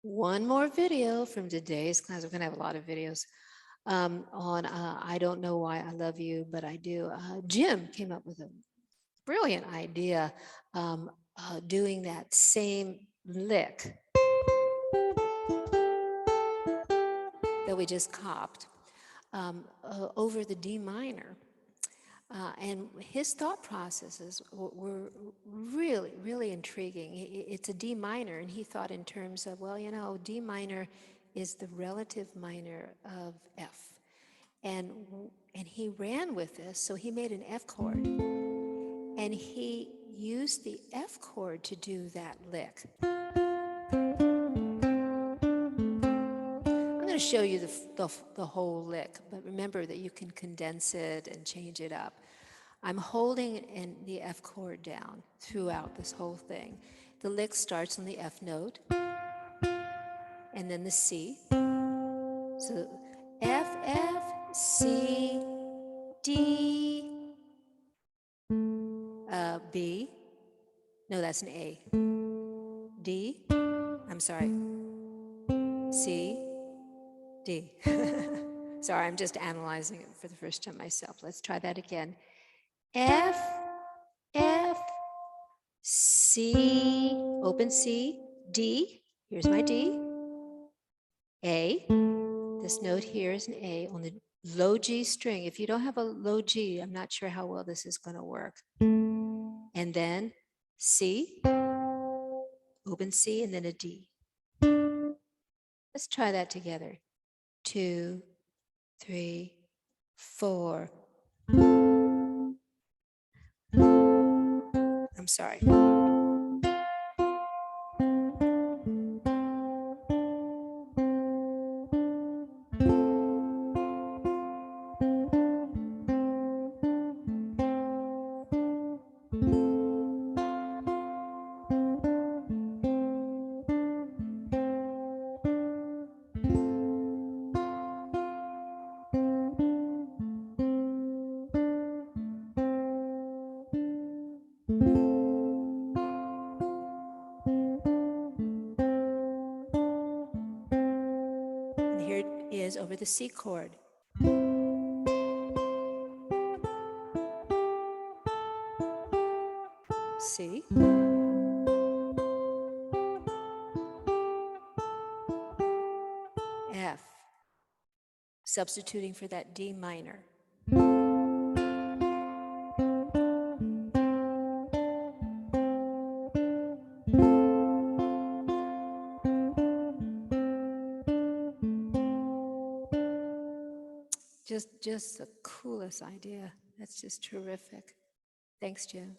One more video from today's class. We're going to have a lot of videos on I Don't Know Why I Love You, but I Do. Jim came up with a brilliant idea doing that same lick that we just copped over the D minor. And his thought processes were really, really intriguing. It's a D minor, and he thought in terms of, well, you know, D minor is the relative minor of F. And he ran with this, so he made an F chord. And he used the F chord to do that lick. I'm going to show you the whole lick, but remember that you can condense it and change it up. I'm holding the F chord down throughout this whole thing. The lick starts on the F note, and then the C. So F, F, C, D, B. No, that's an A. D, I'm sorry, C, D. Sorry, I'm just analyzing it for the first time myself. Let's try that again. F, F, C, open C, D, here's my D, A, this note here is an A on the low G string. If you don't have a low G, I'm not sure how well this is going to work. And then C, open C, and then a D. Let's try that together. 2, 3, 4. I'm sorry. And here it is over the C chord. C. F. Substituting for that D minor. Just the coolest idea. That's just terrific. Thanks, Jim.